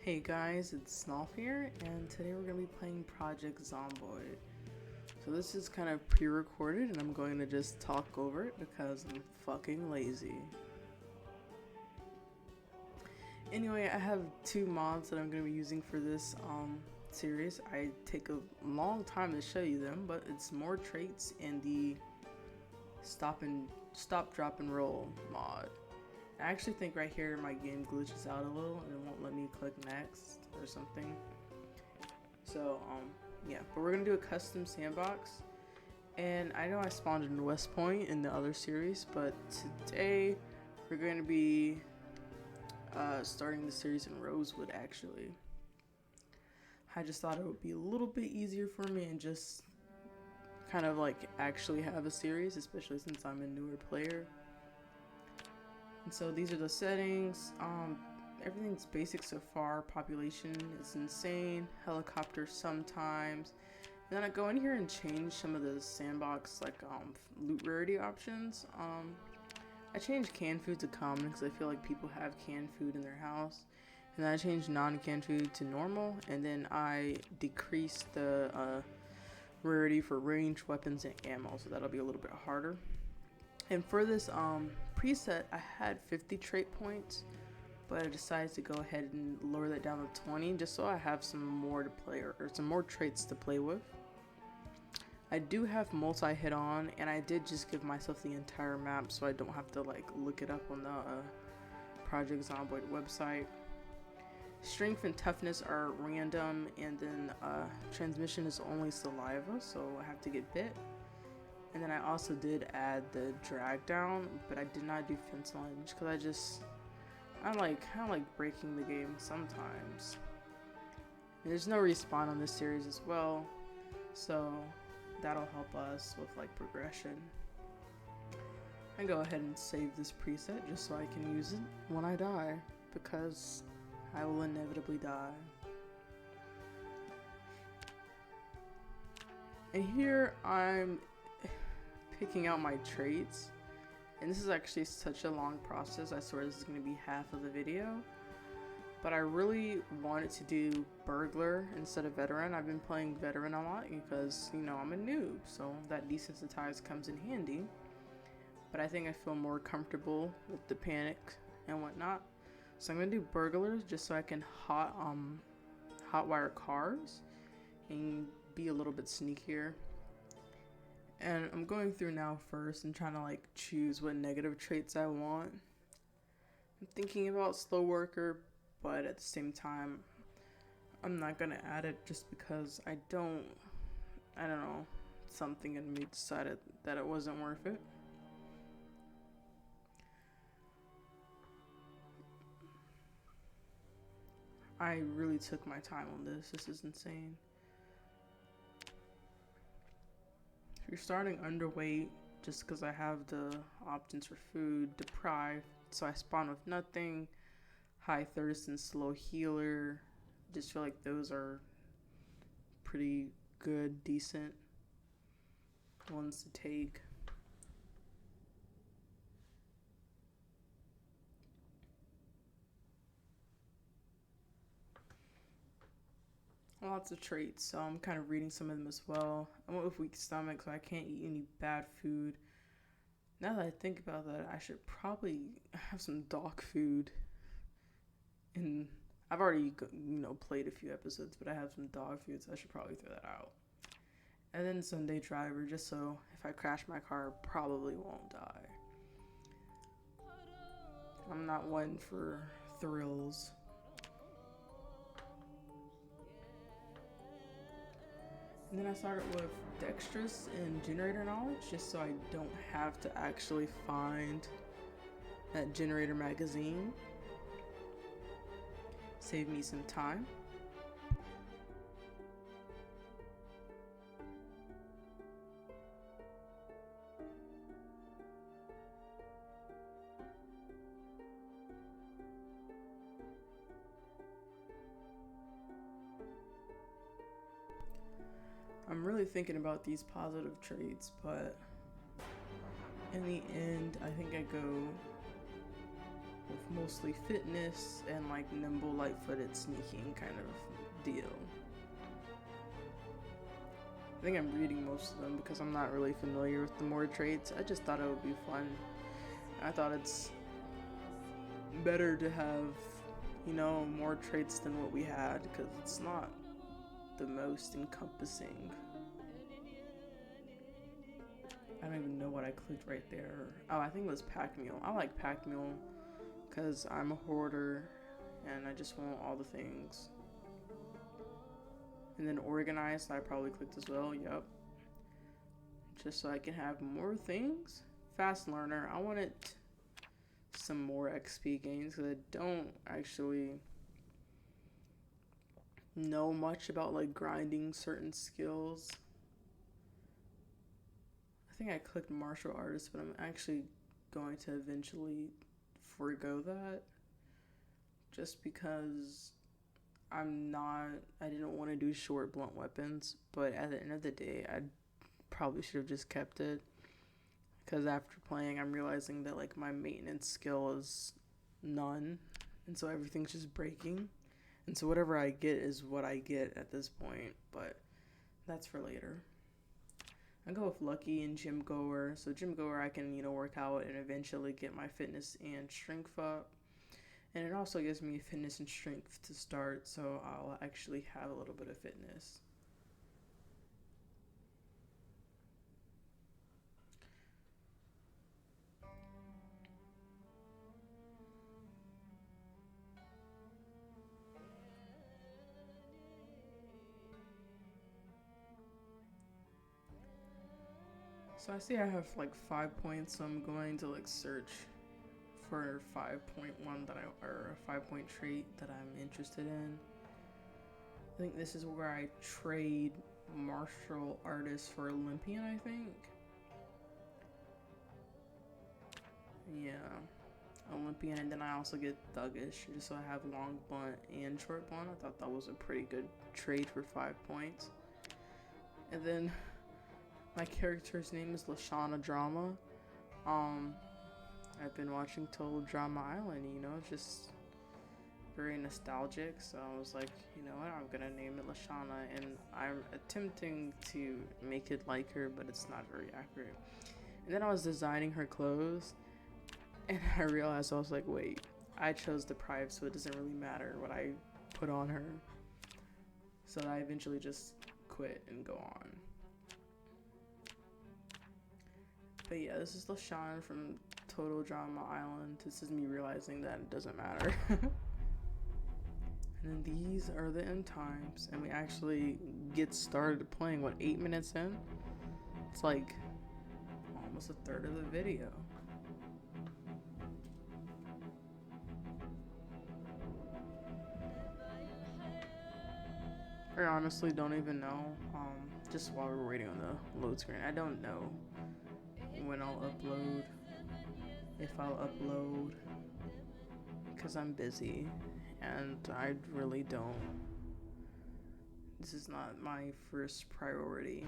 Hey guys, it's Snolf here, and today we're going to be playing Project Zomboid. So this is kind of pre-recorded, and I'm going to just talk over it because I'm fucking lazy. Anyway, I have two mods that I'm going to be using for this series. I take a long time to show you them, but it's more traits in the stop, drop, and roll mod. I actually think right here my game glitches out a little and it won't let me click next or something. So yeah, but we're gonna do a custom sandbox. And I know I spawned in West Point in the other series, but today we're going to be starting the series in Rosewood actually. I just thought it would be a little bit easier for me and just kind of like actually have a series, especially since I'm a newer player. And so these are the settings. Everything's basic so far. Population is insane. Helicopter sometimes. And then I go in here and change some of the sandbox like loot rarity options. I changed canned food to common because I feel like people have canned food in their house. And then I changed non-canned food to normal. And then I decreased the rarity for range weapons and ammo, so that'll be a little bit harder. And for this preset, I had 50 trait points, but I decided to go ahead and lower that down to 20 just so I have some more to play or some more traits to play with. I do have multi-hit on, and I did just give myself the entire map so I don't have to like look it up on the Project Zomboid website. Strength and toughness are random, and then transmission is only saliva, so I have to get bit. And then I also did add the drag down, but I did not do fence line just because I like kind of like breaking the game sometimes. And there's no respawn on this series as well, so that'll help us with like progression. I go ahead and save this preset just so I can use it when I die, because I will inevitably die. And here I'm picking out my traits, and this is actually such a long process. I swear this is going to be half of the video, but I really wanted to do burglar instead of veteran. I've been playing veteran a lot because, you know, I'm a noob, so that desensitized comes in handy, but I think I feel more comfortable with the panic and whatnot. So I'm going to do burglars just so I can hotwire cars and be a little bit sneakier. And I'm going through now first and trying to like choose what negative traits I want. I'm thinking about slow worker, but at the same time, I'm not gonna add it just because I don't know, something in me decided that it wasn't worth it. I really took my time on this. This is insane. You're starting underweight just because I have the options for food, deprived, so I spawn with nothing, high thirst and slow healer. Just feel like those are pretty good, decent ones to take. Lots of traits, so I'm kind of reading some of them as well. I went with weak stomach, so I can't eat any bad food. Now that I think about that, I should probably have some dog food. And I've already, played a few episodes, but I have some dog food, so I should probably throw that out. And then Sunday driver, just so if I crash my car, I probably won't die. I'm not one for thrills. And then I started with dexterous and generator knowledge just so I don't have to actually find that generator magazine. Save me some time. I'm really thinking about these positive traits, but in the end, I think I go with mostly fitness and like nimble, light-footed sneaking kind of deal. I think I'm reading most of them because I'm not really familiar with the more traits. I just thought it would be fun. I thought it's better to have, you know, more traits than what we had because it's not the most encompassing. I don't even know what I clicked right there. Oh, I think it was Pack Mule. I like Pack Mule because I'm a hoarder and I just want all the things. And then Organized, I probably clicked as well. Yep. Just so I can have more things. Fast Learner, I wanted some more XP gains because I don't actually know much about like grinding certain skills. I think I clicked Martial Artist, but I'm actually going to eventually forego that just because I didn't want to do short blunt weapons, but at the end of the day, I probably should have just kept it because after playing, I'm realizing that like my maintenance skill is none, and so everything's just breaking, and so whatever I get is what I get at this point, but that's for later. I go with Lucky and Gym Goer. So Gym Goer, I can, you know, work out and eventually get my fitness and strength up. And it also gives me fitness and strength to start, so I'll actually have a little bit of fitness. So I see I have like 5 points, so I'm going to like search for 5.1 or a 5-point trait that I'm interested in. I think this is where I trade martial artist for Olympian, I think. Yeah, Olympian, and then I also get Thuggish, just so I have long blunt and short blunt. I thought that was a pretty good trade for 5 points. And then my character's name is LeShawna Drama. I've been watching Total Drama Island, you know, it's just very nostalgic, so I was like, you know what, I'm gonna name it LeShawna, and I'm attempting to make it like her, but it's not very accurate. And then I was designing her clothes, and I realized, I was like, wait, I chose Deprived, so it doesn't really matter what I put on her. So I eventually just quit and go on. But yeah, this is LeShawna from Total Drama Island. This is me realizing that it doesn't matter. And then these are the end times, and we actually get started playing, what, 8 minutes in? It's like almost a third of the video. I honestly don't even know, just while we're waiting on the load screen, I don't know when I'll upload, if I'll upload, because I'm busy, and I really don't. This is not my first priority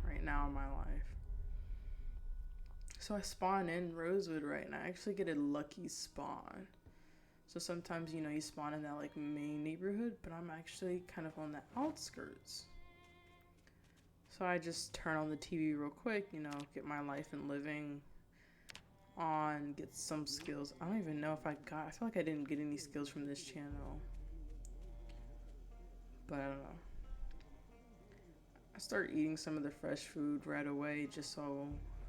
right now in my life. So I spawn in Rosewood right now. I actually get a lucky spawn. So sometimes, you know, you spawn in that like main neighborhood, but I'm actually kind of on the outskirts. So I just turn on the TV real quick, you know, get my life and living on, get some skills. I don't even know if I feel like I didn't get any skills from this channel. But I don't know. I start eating some of the fresh food right away just so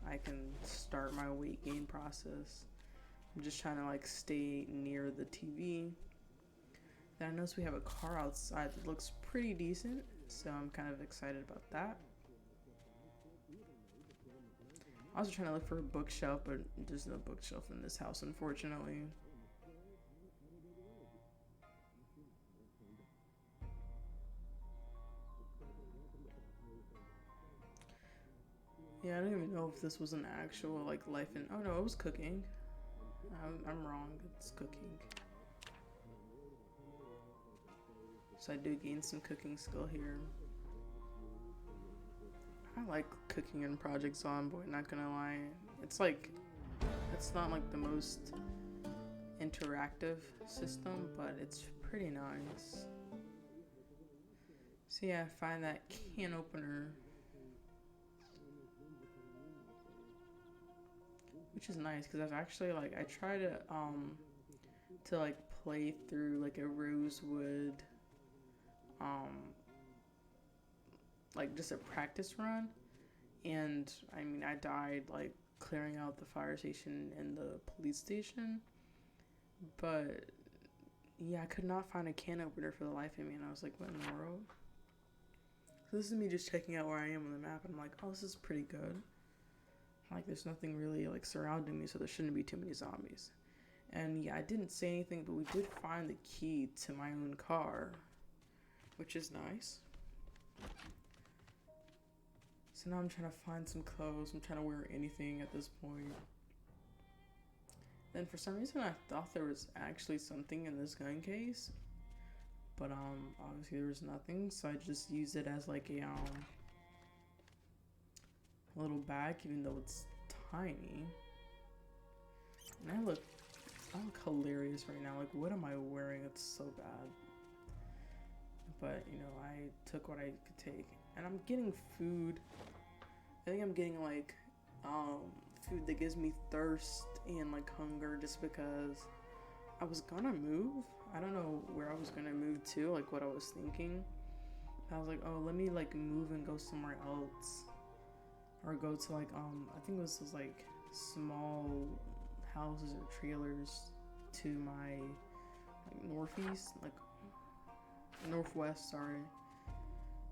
I can start my weight gain process. I'm just trying to like stay near the TV. Then I notice we have a car outside that looks pretty decent, so I'm kind of excited about that. I was trying to look for a bookshelf, but there's no bookshelf in this house, unfortunately. Yeah, I don't even know if this was an actual like life in. Oh no, it was cooking. I'm wrong. It's cooking. So I do gain some cooking skill here. I like cooking in Project Zomboid, not gonna lie. It's like, it's not like the most interactive system, but it's pretty nice. So yeah, I find that can opener, which is nice because I've actually like I try to like play through like a Rosewood like just a practice run, and I mean I died like clearing out the fire station and the police station, but yeah, I could not find a can opener for the life of me, and I was like, what in the world? So this is me just checking out where I am on the map, and I'm like, oh, this is pretty good. Like, there's nothing really like surrounding me, so there shouldn't be too many zombies. And yeah, I didn't say anything, but we did find the key to my own car, which is nice. So now I'm trying to find some clothes. I'm trying to wear anything at this point. Then for some reason I thought there was actually something in this gun case, but obviously there was nothing, so I just used it as like a little bag, even though it's tiny. And I look hilarious right now. Like, what am I wearing? It's so bad. But you know, I took what I could take, and I'm getting food. I think I'm getting like food that gives me thirst and like hunger, just because I was gonna move. I don't know where I was gonna move to, like what I was thinking. I was like, oh, let me like move and go somewhere else, or go to like I think this was like small houses or trailers to my like northeast, like northwest, sorry.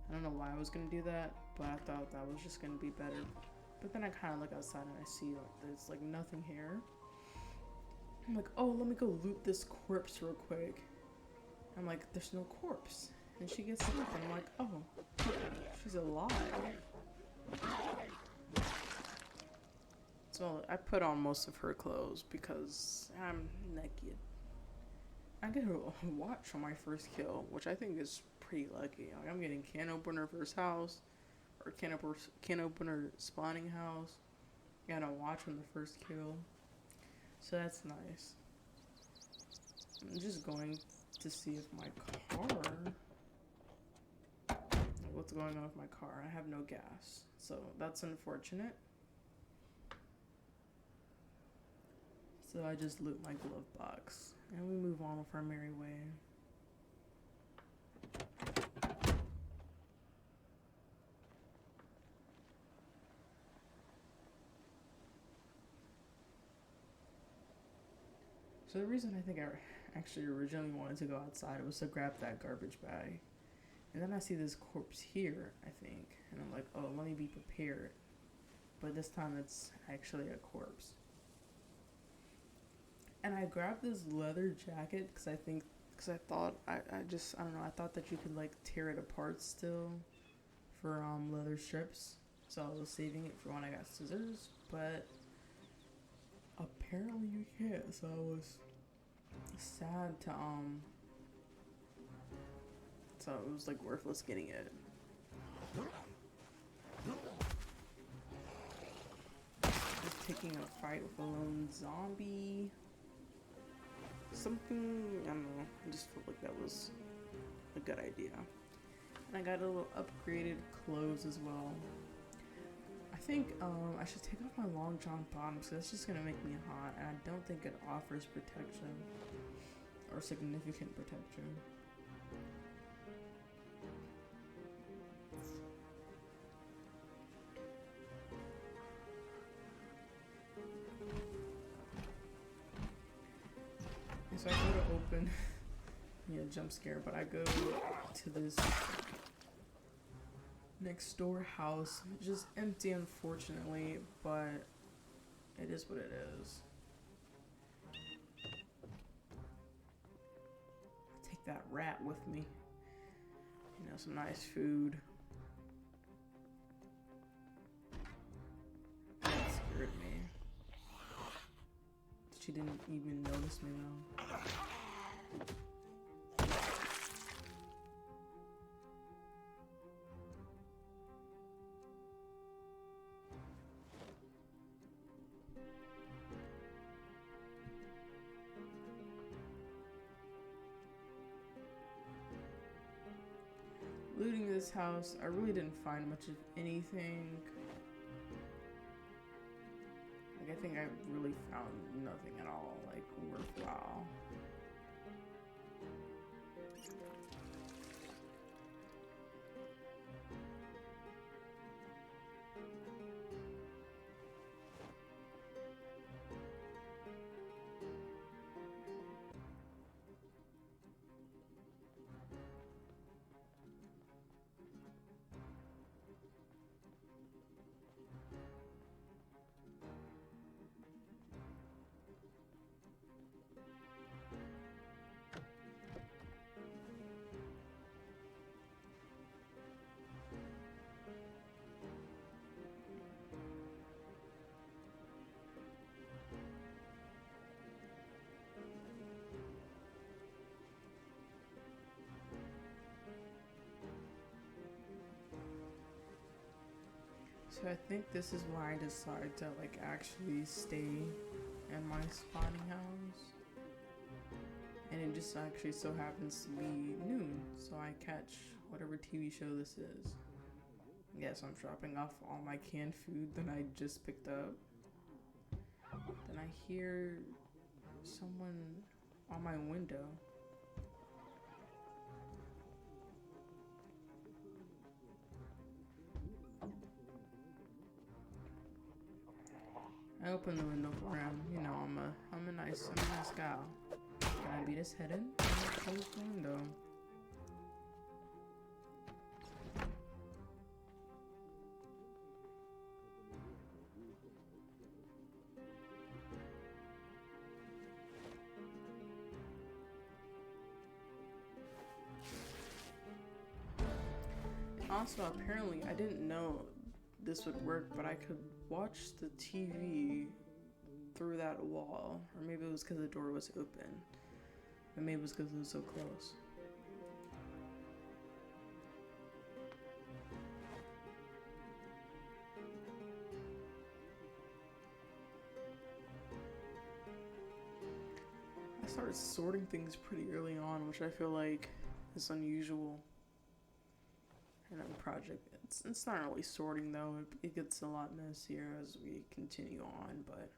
I don't know why I was gonna do that, but I thought that was just gonna be better. But then I kind of look outside and I see like there's like nothing here. I'm like, oh, let me go loot this corpse real quick. I'm like, there's no corpse. And she gets up and I'm like, oh, she's alive. So I put on most of her clothes because I'm naked. I get a watch on my first kill, which I think is pretty lucky. Like, I'm getting can opener first house, or can opener spawning house. Got a watch on the first kill, so that's nice. I'm just going to see if my car, like, what's going on with my car. I have no gas, so that's unfortunate. So I just loot my glove box, and we move on with our merry way. So the reason I think I actually originally wanted to go outside was to grab that garbage bag. And then I see this corpse here, I think. And I'm like, oh, let me be prepared. But this time it's actually a corpse. And I grabbed this leather jacket because I thought, I don't know, I thought that you could like tear it apart still for leather strips. So I was saving it for when I got scissors, but apparently you can't, so I was sad to so it was like worthless getting it. Just taking a fight with a lone zombie. Something, I don't know, I just felt like that was a good idea. And I got a little upgraded clothes as well. I think I should take off my long john bottoms because that's just gonna make me hot, and I don't think it offers protection or significant protection. So I go to open, yeah, jump scare, but I go to this next door house, just empty unfortunately, but it is what it is. I take that rat with me, you know, some nice food. That scared me. She didn't even notice me though. looting this house. I really didn't find much of anything. Like, I think I really found nothing at all, like, worthwhile. So I think this is why I decided to like actually stay in my spawning house. And it just actually so happens to be noon, so I catch whatever TV show this is. Yes, I'm dropping off all my canned food that I just picked up. Then I hear someone on my window. I open the window for him. You know, I'm a nice gal. Can I beat his head in? Close the window. Also, apparently, I didn't know this would work, but I could watch the TV through that wall. Or maybe it was because the door was open. Or maybe it was because it was so close. I started sorting things pretty early on, which I feel like is unusual in a project. It's not really sorting though. It gets a lot messier as we continue on, but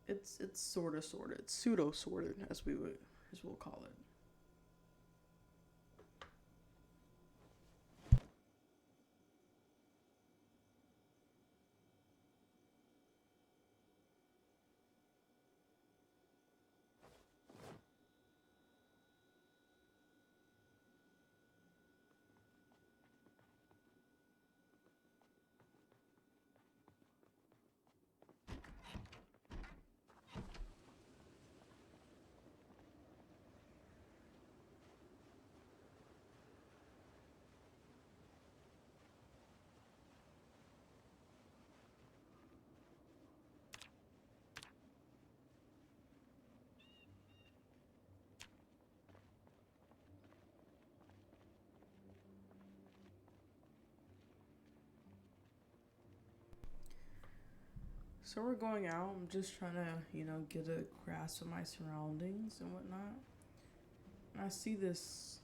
it's sort of sorted. It's pseudo sorted, as we'll call it. So we're going out. I'm just trying to, get a grasp of my surroundings and whatnot. And I see this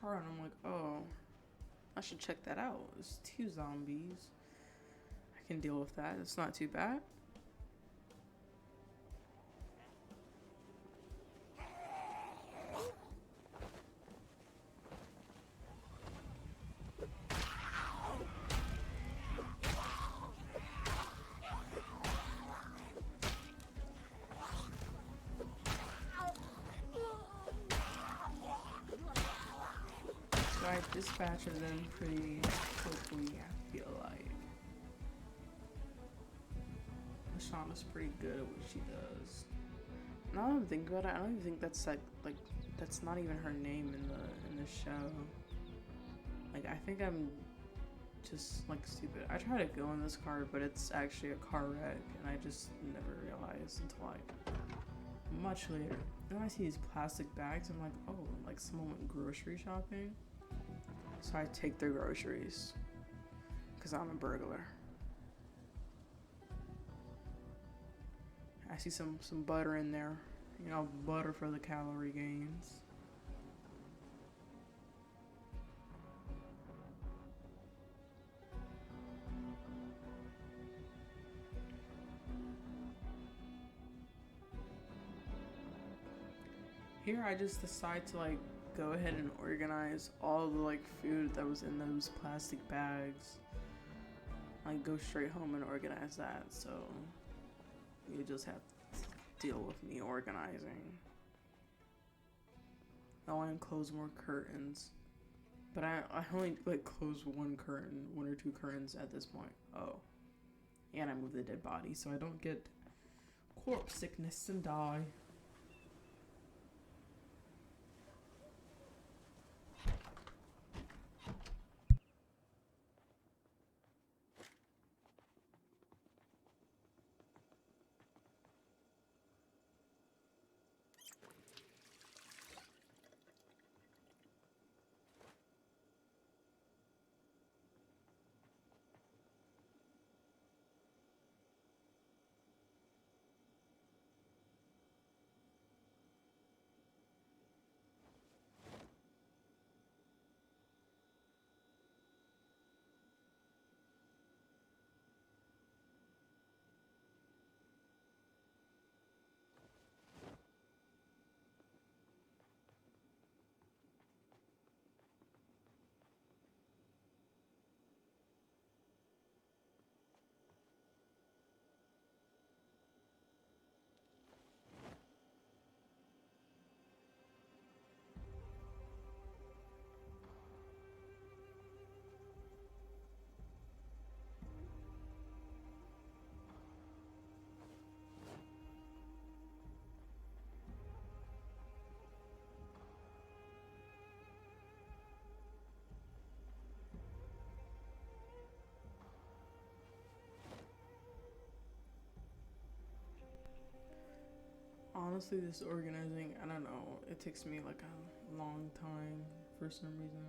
car and I'm like, oh, I should check that out. There's 2 zombies. I can deal with that. It's not too bad. So I dispatched them pretty quickly, I feel like. LeShawna's pretty good at what she does. Now that I'm thinking about it, I don't even think that's like that's not even her name in the show. Like, I think I'm just like stupid. I try to go in this car, but it's actually a car wreck, and I just never realized until like much later. Then I see these plastic bags. I'm like, oh, like someone went grocery shopping. So I take their groceries because I'm a burglar. I see some butter in there. Butter for the calorie gains. Here I just decide to like go ahead and organize all the like food that was in those plastic bags. Like go straight home and organize that, so you just have to deal with me organizing. I want to close more curtains. But I only like close one or two curtains at this point. Oh. And I move the dead body so I don't get corpse sickness and die. Honestly, this organizing, I don't know, it takes me like a long time for some reason.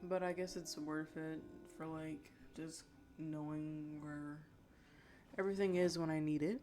But I guess it's worth it for like just knowing where everything is when I need it.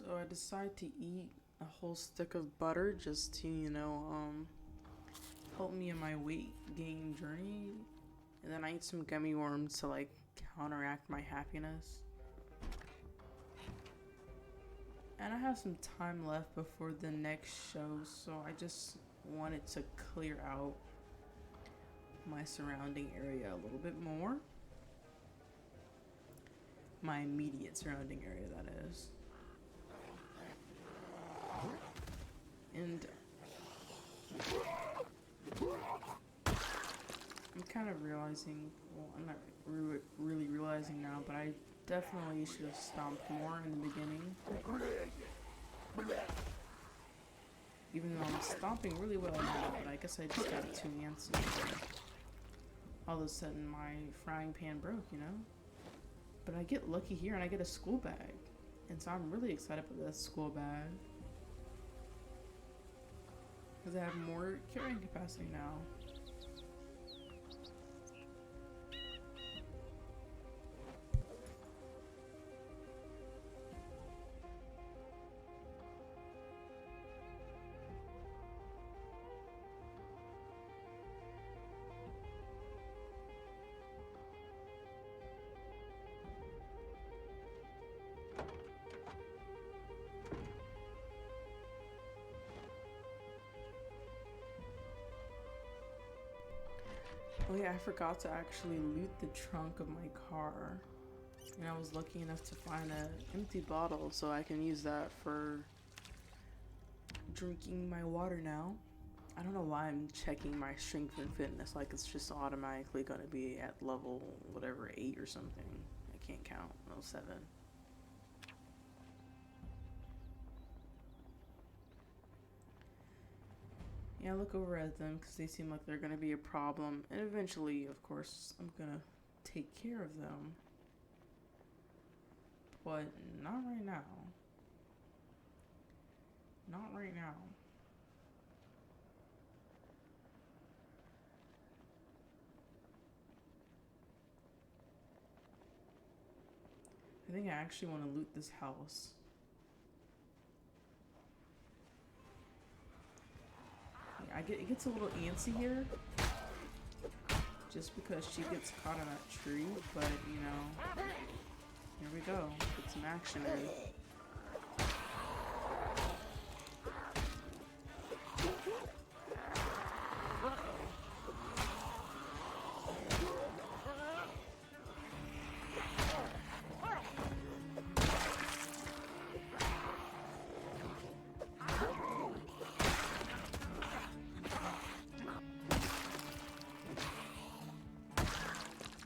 So I decide to eat a whole stick of butter just to, help me in my weight gain journey. And then I eat some gummy worms to like counteract my happiness. And I have some time left before the next show, so I just wanted to clear out my surrounding area a little bit more. My immediate surrounding area, that is. And I'm kind of realizing, well, I'm not really realizing now, but I definitely should have stomped more in the beginning. Even though I'm stomping really well now, but I guess I just got too antsy. All of a sudden my frying pan broke, But I get lucky here and I get a school bag. And so I'm really excited for this school bag. Because I have more carrying capacity now. Oh yeah, I forgot to actually loot the trunk of my car. And I was lucky enough to find an empty bottle, so I can use that for drinking my water now. I don't know why I'm checking my strength and fitness like it's just automatically gonna be at level whatever 8 or something. I can't count. No, 7. Yeah, I look over at them because they seem like they're gonna be a problem, and eventually, of course, I'm gonna take care of them. But not right now. Not right now. I think I actually want to loot this house. Yeah, it gets a little antsy here. Just because she gets caught in that tree, but you know, here we go. Get some action in.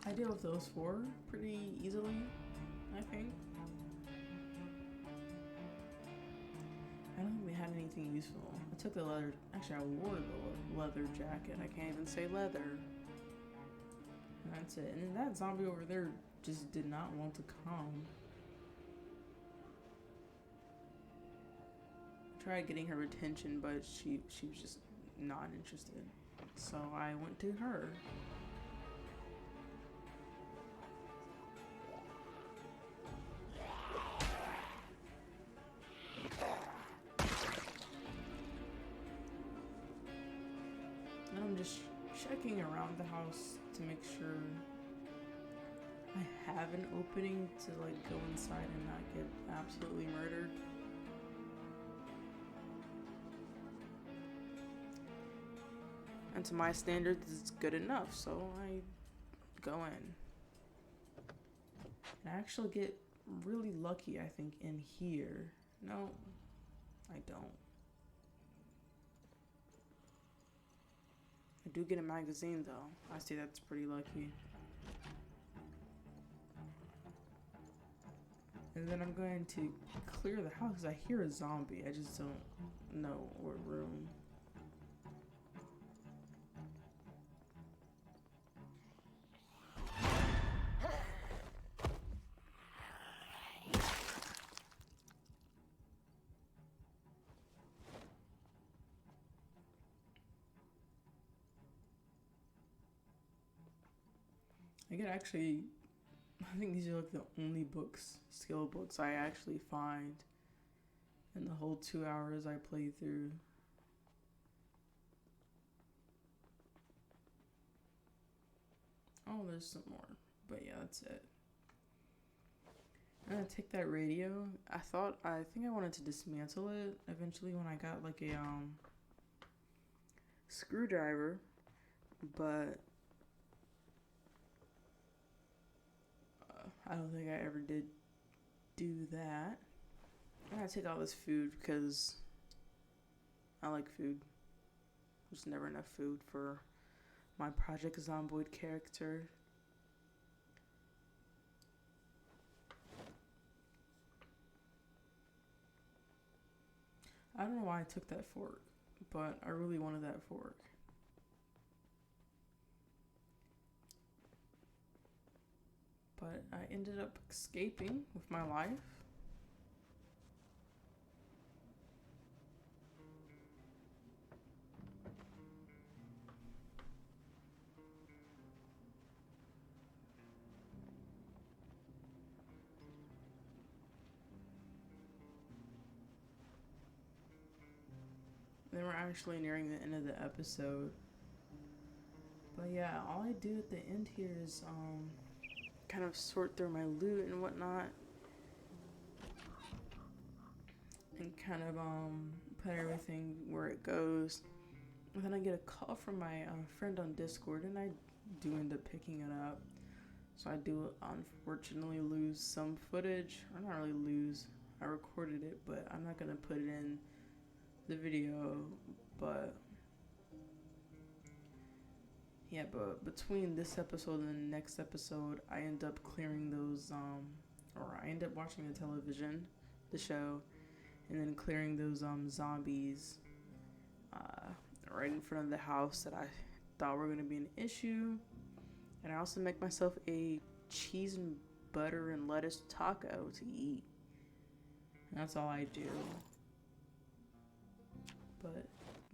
I deal with those 4 pretty easily, I think. I don't think we had anything useful. I took the leather. Actually, I wore the leather jacket. I can't even say leather. And that's it. And then that zombie over there just did not want to come. I tried getting her attention, but she was just not interested. So I went to her. I'm just checking around the house to make sure I have an opening to like go inside and not get absolutely murdered. And to my standards, it's good enough, so I go in. And I actually get really lucky, I think, in here. No, I don't. I do get a magazine though. I say that's pretty lucky. And then I'm going to clear the house because I hear a zombie. I just don't know what room. I think these are like the only skill books I actually find in the whole 2 hours I play through. Oh, there's some more, but yeah, that's it. I'm gonna take that radio. I think I wanted to dismantle it eventually when I got like a screwdriver, but I don't think I ever did do that. I'm gonna take all this food because I like food. There's never enough food for my Project Zomboid character. I don't know why I took that fork, but I really wanted that fork. But I ended up escaping with my life. Then we're actually nearing the end of the episode. But yeah, all I do at the end here is kind of sort through my loot and whatnot. And kind of put everything where it goes. And then I get a call from my friend on Discord, and I do end up picking it up. So I do unfortunately lose some footage, or not really lose. I recorded it, but I'm not gonna put it in the video. But yeah, but between this episode and the next episode, I end up clearing those or I end up watching the television, the show, and then clearing those zombies right in front of the house that I thought were gonna be an issue. And I also make myself a cheese and butter and lettuce taco to eat. And that's all I do. But